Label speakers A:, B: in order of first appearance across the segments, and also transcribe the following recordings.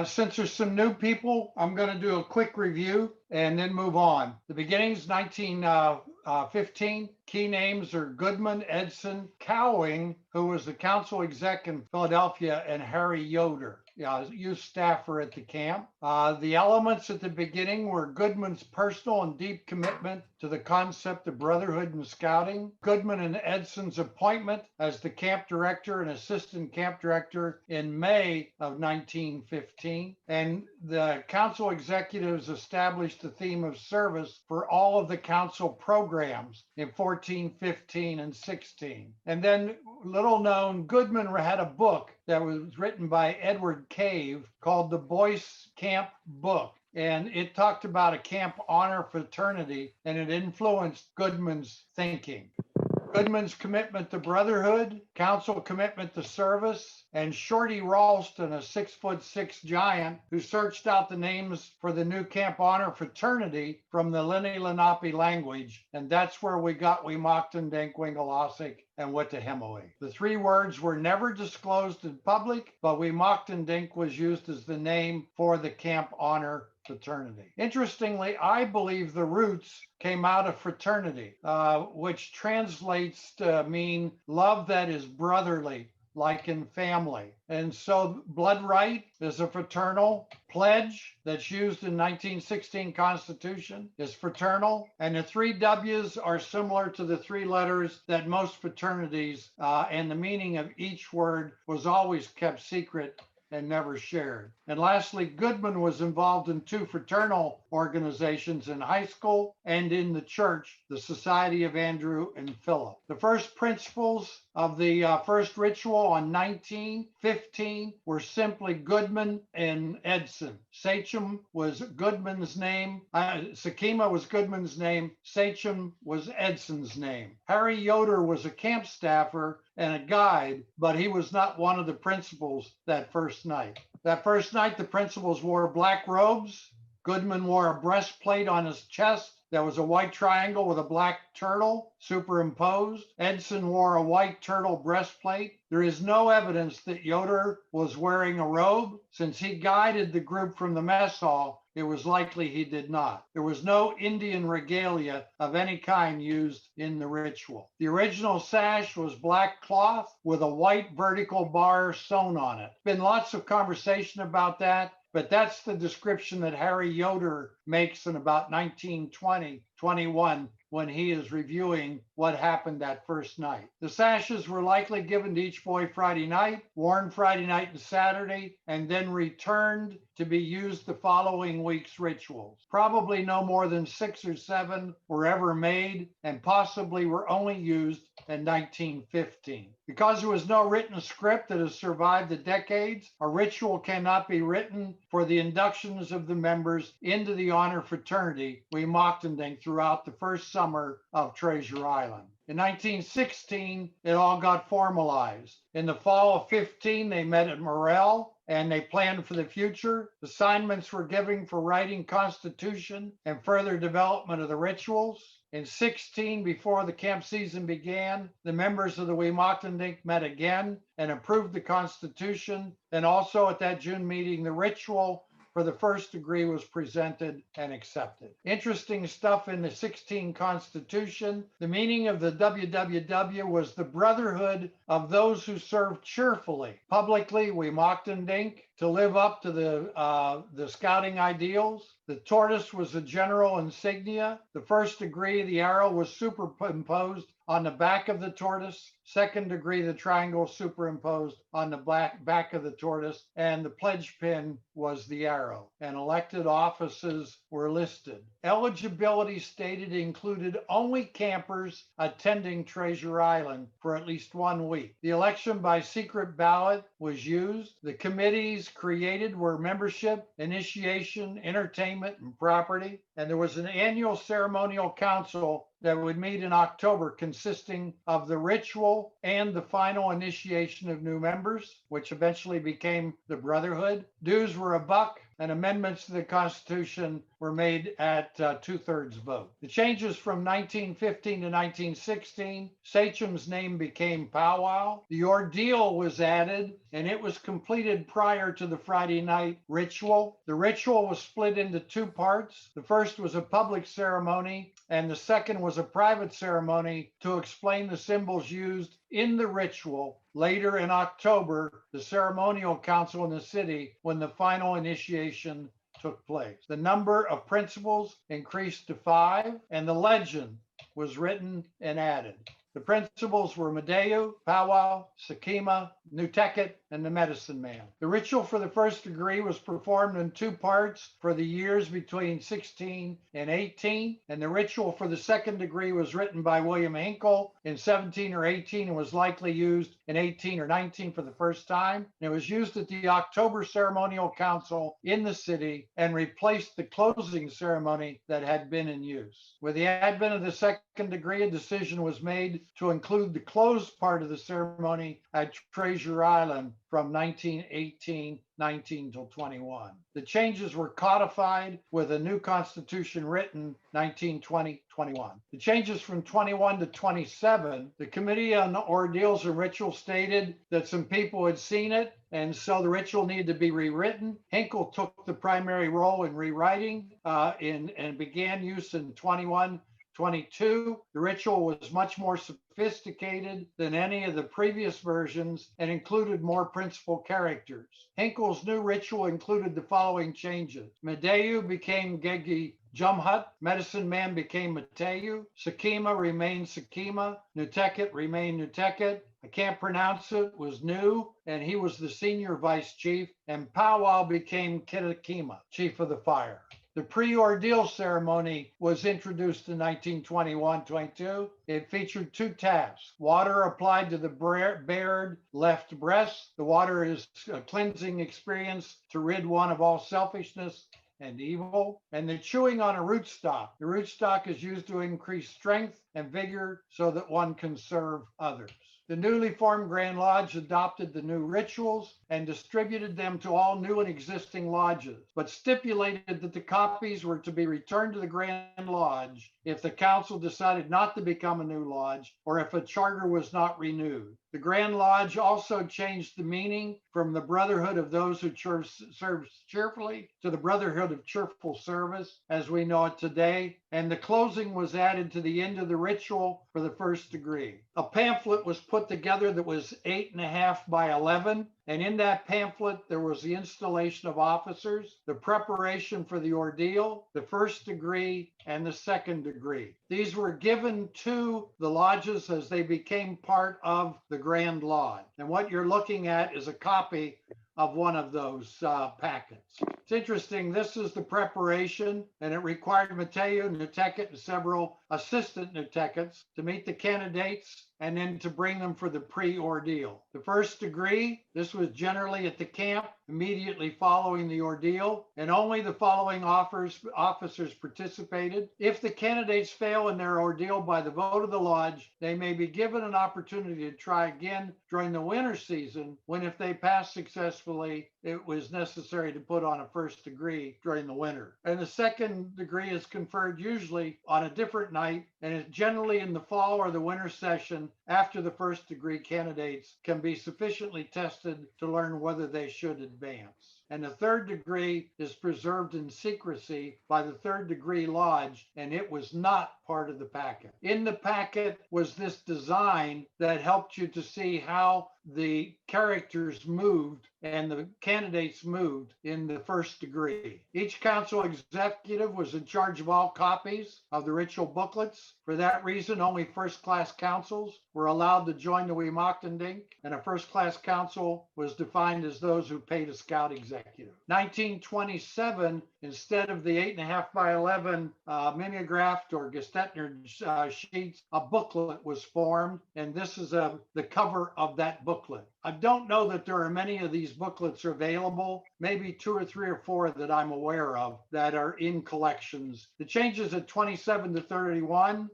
A: Since there's some new people, I'm going to do a quick review and then move on. The beginnings, 1915. Key names are Goodman, Edson, Cowing, who was the council exec in Philadelphia, and Harry Yoder, youth staffer at the camp. The elements at the beginning were Goodman's personal and deep commitment to the concept of brotherhood and scouting, Goodman and Edson's appointment as the camp director and assistant camp director in May of 1915, and the council executives established the theme of service for all of the council programs in 14, 15, and 16. And then, little known, Goodman had a book that was written by Edward Cave called the Boyce Camp Book. And it talked about a camp honor fraternity, and it influenced Goodman's thinking. Goodman's commitment to brotherhood, council commitment to service, and Shorty Ralston, a 6'6" giant who searched out the names for the new Camp Honor fraternity from the Lenni Lenape language. And that's where we got Wemochten, Denk, Wingelasik, and Wetahemoweh. The three words were never disclosed in public, but Wemochten Dink was used as the name for the Camp Honor fraternity. Interestingly, I believe the roots came out of fraternity, which translates to mean love that is brotherly, like in family. And so blood right is a fraternal. Pledge that's used in 1916 Constitution is fraternal. And the three W's are similar to the three letters that most fraternities, and the meaning of each word was always kept secret and never shared. And lastly, Goodman was involved in two fraternal organizations in high school and in the church, the Society of Andrew and Philip. The first principles of the first ritual on 1915 were simply Goodman and Edson. Sachem was Goodman's name. Sakima was Goodman's name. Sachem was Edson's name. Harry Yoder was a camp staffer and a guide, but he was not one of the principals that first night. That first night, the principals wore black robes. Goodman wore a breastplate on his chest that was a white triangle with a black turtle superimposed. Edson wore a white turtle breastplate. There is no evidence that Yoder was wearing a robe. Since he guided the group from the mess hall, it was likely he did not. There was no Indian regalia of any kind used in the ritual. The original sash was black cloth with a white vertical bar sewn on it. Been lots of conversation about that, but that's the description that Harry Yoder makes in about 1920, 21, when he is reviewing what happened that first night. The sashes were likely given to each boy Friday night, worn Friday night and Saturday, and then returned to be used the following week's rituals. Probably no more than 6 or 7 were ever made, and possibly were only used in 1915. Because there was no written script that has survived the decades, a ritual cannot be written for the inductions of the members into the honor fraternity Wemochten throughout the first summer of Treasure Island. In 1916, it all got formalized. In the fall of 15, they met at Morel and they planned for the future. Assignments were given for writing Constitution and further development of the rituals. In 16, before the camp season began, the members of the Wemochten met again and approved the Constitution. And also at that June meeting, the ritual for the first degree was presented and accepted. Interesting stuff in the 16 Constitution. The meaning of the WWW was the brotherhood of those who serve cheerfully. Publicly, Wemochten to live up to the scouting ideals. The tortoise was a general insignia. The first degree, the arrow was superimposed on the back of the tortoise. Second degree, the triangle superimposed on the back of the tortoise, and the pledge pin was the arrow. And elected offices were listed. Eligibility stated included only campers attending Treasure Island for at least 1 week. The election by secret ballot was used. The committees created were membership, initiation, entertainment, and property. And there was an annual ceremonial council that would meet in October, consisting of the ritual and the final initiation of new members, which eventually became the Brotherhood. Dues were $1. and amendments to the Constitution were made at 2/3 vote. The changes from 1915 to 1916, Sachem's name became powwow. The ordeal was added, and it was completed prior to the Friday night ritual. The ritual was split into two parts. The first was a public ceremony, and the second was a private ceremony to explain the symbols used in the ritual. Later in October, the ceremonial council in the city, when the final initiation took place. The number of principals increased to 5, and the legend was written and added. The principals were Medeu, Powwow, Sakima, Nuteket, and the Medicine Man. The ritual for the first degree was performed in two parts for the years between 16 and 18, and the ritual for the second degree was written by William Hinkle in 17 or 18 and was likely used in 18 or 19 for the first time. And it was used at the October Ceremonial Council in the city and replaced the closing ceremony that had been in use. With the advent of the second degree, a decision was made to include the closed part of the ceremony at Treasure Island from 1918-19 till 21. The changes were codified with a new constitution written 1920-21. The changes from 21 to 27, the Committee on Ordeals and Rituals stated that some people had seen it, and so the ritual needed to be rewritten. Hinkle took the primary role in rewriting and began use in 21. 22, the ritual was much more sophisticated than any of the previous versions and included more principal characters. Hinkle's new ritual included the following changes. Medeu became Gegi Jumhut, Medicine Man became Mateu, Sakima remained Sakima, Nuteket remained Nuteket, I can't pronounce it, was new, and he was the senior vice chief, and Powwow became Kitakima, chief of the fire. The pre-ordeal ceremony was introduced in 1921-22. It featured two tasks. Water applied to the bared left breast. The water is a cleansing experience to rid one of all selfishness and evil. And the chewing on a rootstock. The rootstock is used to increase strength and vigor so that one can serve others. The newly formed Grand Lodge adopted the new rituals and distributed them to all new and existing lodges, but stipulated that the copies were to be returned to the Grand Lodge if the council decided not to become a new lodge or if a charter was not renewed. The Grand Lodge also changed the meaning from the Brotherhood of those who serve cheerfully to the Brotherhood of cheerful service as we know it today, and the closing was added to the end of the ritual for the first degree. A pamphlet was put together that was 8.5 by 11, and in that pamphlet there was the installation of officers, the preparation for the ordeal, the first degree, and the second degree. These were given to the lodges as they became part of the Grand Lodge. And what you're looking at is a copy of one of those packets. It's interesting, this is the preparation, and it required Mateu, Nuteket, and several assistant Nutekets to meet the candidates and then to bring them for the pre-ordeal. The first degree, this was generally at the camp immediately following the ordeal, and only the following officers participated. If the candidates fail in their ordeal by the vote of the lodge, they may be given an opportunity to try again during the winter season, when if they pass successfully, it was necessary to put on a first degree during the winter. And the second degree is conferred usually on a different night, and is generally in the fall or the winter session after the first degree candidates can be sufficiently tested to learn whether they should advance. And the third degree is preserved in secrecy by the third degree lodge, and it was not part of the packet. In the packet was this design that helped you to see how the characters moved and the candidates moved in the first degree. Each council executive was in charge of all copies of the ritual booklets. For that reason, only first-class councils were allowed to join the Weemachtendink, and a first-class council was defined as those who paid a scout executive. 1927, instead of the 8.5 by 11 mimeographed or Gestetner sheets, a booklet was formed, and this is the cover of that booklet. I don't know that there are many of these booklets available, maybe 2 or 3 or 4 that I'm aware of that are in collections. The changes at 27 to 31.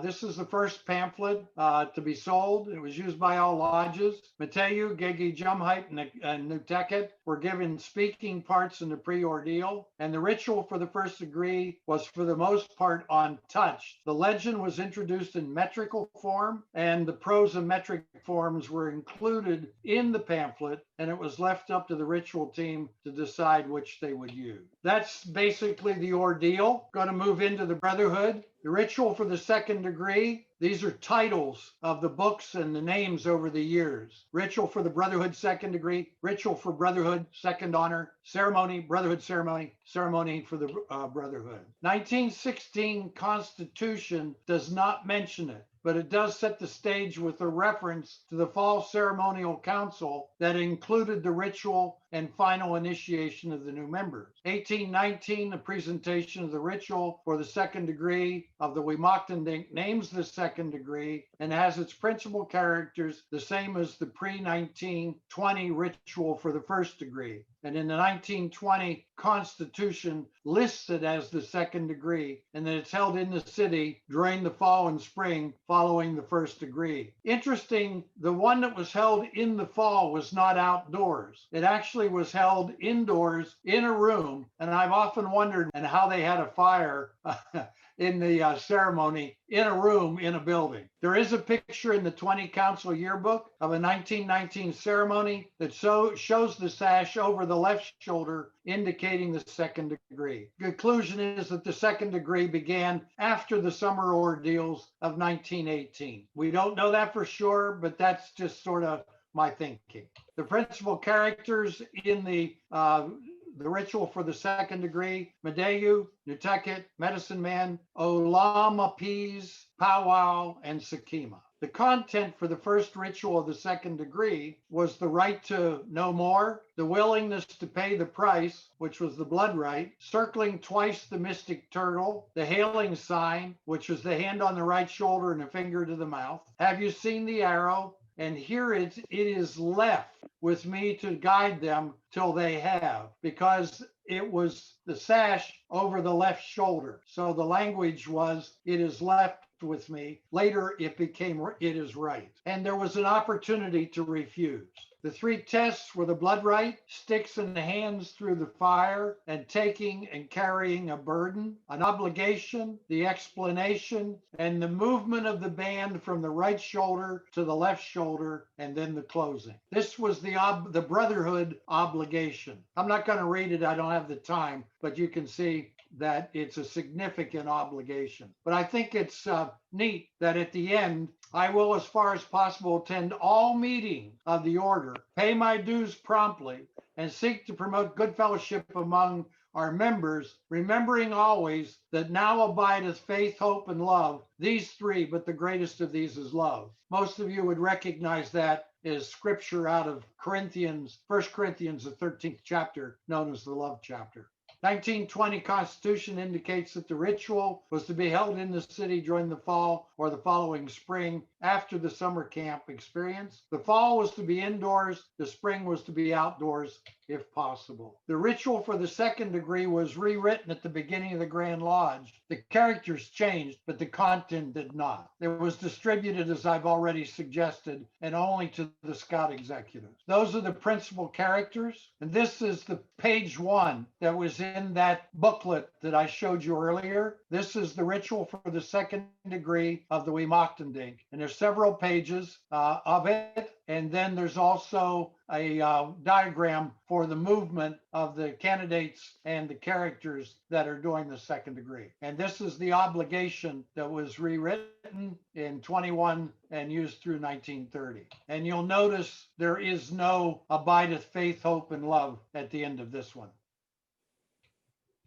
A: This is the first pamphlet to be sold. It was used by all lodges. Mateu, Gegi Jumhite, and Nuteket were given speaking parts in the pre-ordeal, and the ritual for the first degree was for the most part untouched. The legend was introduced in metrical form, and the prose and metric forms were included in the pamphlet, and it was left up to the ritual team to decide which they would use. That's basically the ordeal. Going to move into the Brotherhood. The ritual for the second degree. These are titles of the books and the names over the years. Ritual for the Brotherhood second degree, ritual for Brotherhood second honor, ceremony, Brotherhood ceremony, ceremony for the Brotherhood. 1916 Constitution does not mention it, but it does set the stage with a reference to the Fall Ceremonial Council that included the ritual and final initiation of the new members. 1819, the presentation of the ritual for the second degree of the Wemochtendink names the second degree and has its principal characters the same as the pre-1920 ritual for the first degree. And in the 1920 Constitution lists it as the second degree, and that it's held in the city during the fall and spring following the first degree. Interesting, the one that was held in the fall was not outdoors. It actually was held indoors in a room, and I've often wondered and how they had a fire in the ceremony in a room in a building. There is a picture in the 20 Council yearbook of a 1919 ceremony that shows the sash over the left shoulder, indicating the second degree. Conclusion is that the second degree began after the summer ordeals of 1918. We don't know that for sure, but that's just sort of my thinking. The principal characters in the ritual for the second degree: Medeu, Nuteket, Medicine Man, Olamapes, Powwow, and Sakima. The content for the first ritual of the second degree was the right to know more, the willingness to pay the price, which was the blood right, circling twice the mystic turtle, the hailing sign, which was the hand on the right shoulder and a finger to the mouth. Have you seen the arrow? And here it is left with me to guide them till they have, because it was the sash over the left shoulder. So the language was, it is left with me. Later it became, it is right. And there was an opportunity to refuse. The 3 tests were the blood right, sticks in the hands through the fire, and taking and carrying a burden, an obligation, the explanation, and the movement of the band from the right shoulder to the left shoulder, and then the closing. This was the Brotherhood obligation. I'm not going to read it, I don't have the time, but you can see that it's a significant obligation. But I think it's neat that at the end, I will, as far as possible, attend all meetings of the order, pay my dues promptly, and seek to promote good fellowship among our members, remembering always that now abideth faith, hope, and love, these 3, but the greatest of these is love. Most of you would recognize that as scripture out of Corinthians, 1 Corinthians, the 13th chapter, known as the love chapter. 1920 Constitution indicates that the ritual was to be held in the city during the fall or the following spring after the summer camp experience. The fall was to be indoors, the spring was to be outdoors if possible. The ritual for the second degree was rewritten at the beginning of the Grand Lodge. The characters changed, but the content did not. It was distributed, as I've already suggested, and only to the Scout executives. Those are the principal characters, and this is the page 1 that was in that booklet that I showed you earlier. This is the ritual for the second degree of the Wemochtendink, and there's several pages of it. And then there's also a diagram for the movement of the candidates and the characters that are doing the second degree. And this is the obligation that was rewritten in 21 and used through 1930. And you'll notice there is no abideth faith, hope, and love at the end of this one.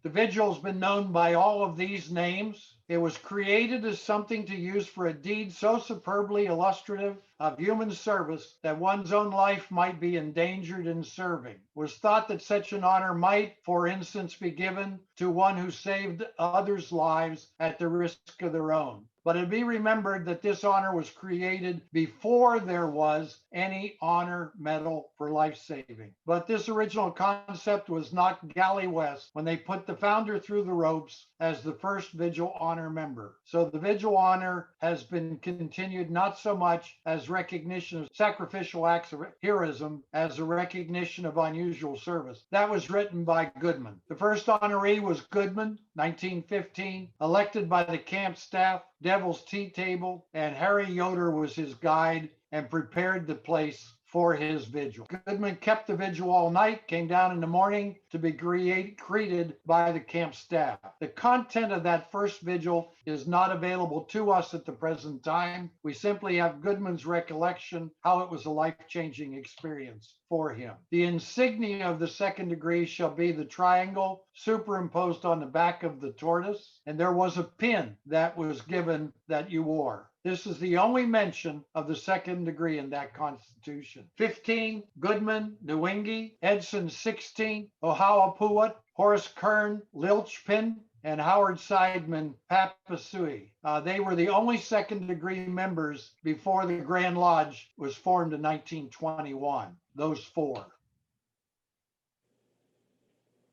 A: The Vigil has been known by all of these names. It was created as something to use for a deed so superbly illustrative of human service that one's own life might be endangered in serving. It was thought that such an honor might, for instance, be given to one who saved others' lives at the risk of their own. But it be remembered that this honor was created before there was any honor medal for life saving. But this original concept was not Galley West when they put the founder through the ropes as the first Vigil honor member. So the Vigil honor has been continued not so much as recognition of sacrificial acts of heroism as a recognition of unusual service. That was written by Goodman. The first honoree was Goodman, 1915, elected by the camp staff, Devil's Tea Table, and Harry Yoder was his guide and prepared the place for his vigil. Goodman kept the vigil all night, came down in the morning to be greeted by the camp staff. The content of that first vigil is not available to us at the present time. We simply have Goodman's recollection how it was a life-changing experience for him. The insignia of the second degree shall be the triangle superimposed on the back of the tortoise, and there was a pin that was given that you wore. This is the only mention of the second degree in that Constitution. 15, Goodman, Newingi, Edson 16, Ohawapuat, Horace Kern, Lilchpin, and Howard Seidman, Papasui. They were the only second degree members before the Grand Lodge was formed in 1921, those four.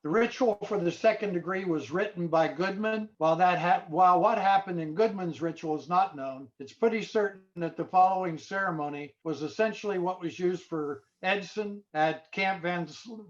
A: The ritual for the second degree was written by Goodman. While what happened in Goodman's ritual is not known, it's pretty certain that the following ceremony was essentially what was used for Edson at Camp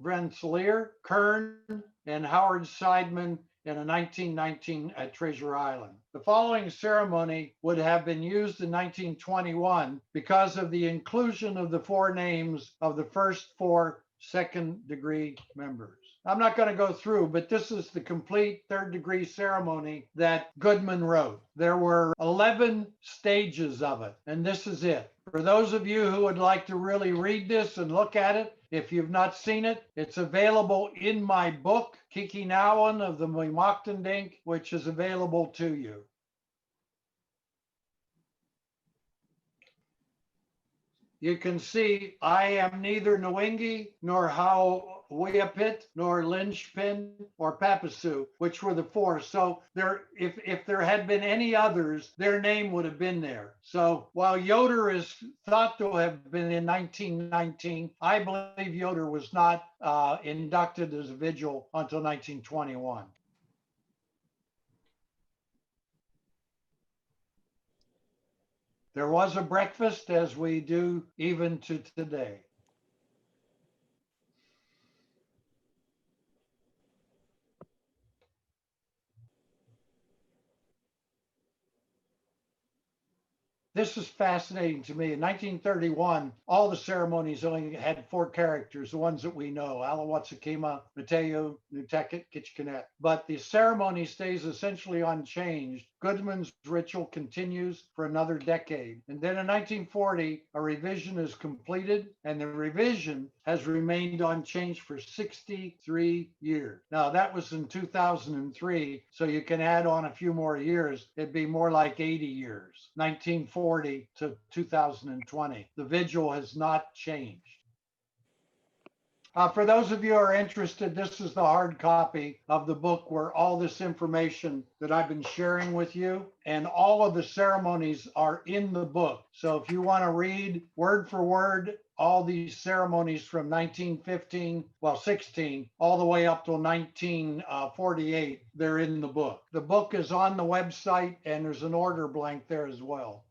A: Rensselaer, Kern, and Howard Seidman in 1919 at Treasure Island. The following ceremony would have been used in 1921 because of the inclusion of the four names of the first four second degree members. I'm not going to go through, but this is the complete third degree ceremony that Goodman wrote. There were 11 stages of it, and this is it. For those of you who would like to really read this and look at it, if you've not seen it, it's available in my book, Kikinawan of the Mimaktandink, which is available to you. You can see I am neither Nwingi nor Hauwiapit nor Lynchpin or Papasu, which were the four. So if there had been any others, their name would have been there. So while Yoder is thought to have been in 1919, I believe Yoder was not inducted as a vigil until 1921. There was a breakfast, as we do even to today. This is fascinating to me. In 1931, all the ceremonies only had four characters, the ones that we know, Alawatsakima, Mateo, Nutekit, Kitchkanet. But the ceremony stays essentially unchanged. Goodman's ritual continues for another decade. And then in 1940, a revision is completed, and the revision has remained unchanged for 63 years. Now, that was in 2003, so you can add on a few more years. It'd be more like 80 years, 1940 to 2020. The vigil has not changed. For those of you who are interested, this is the hard copy of the book where all this information that I've been sharing with you and all of the ceremonies are in the book. So if you want to read word for word all these ceremonies from 1915, 16, all the way up till 1948, they're in the book. The book is on the website and there's an order blank there as well.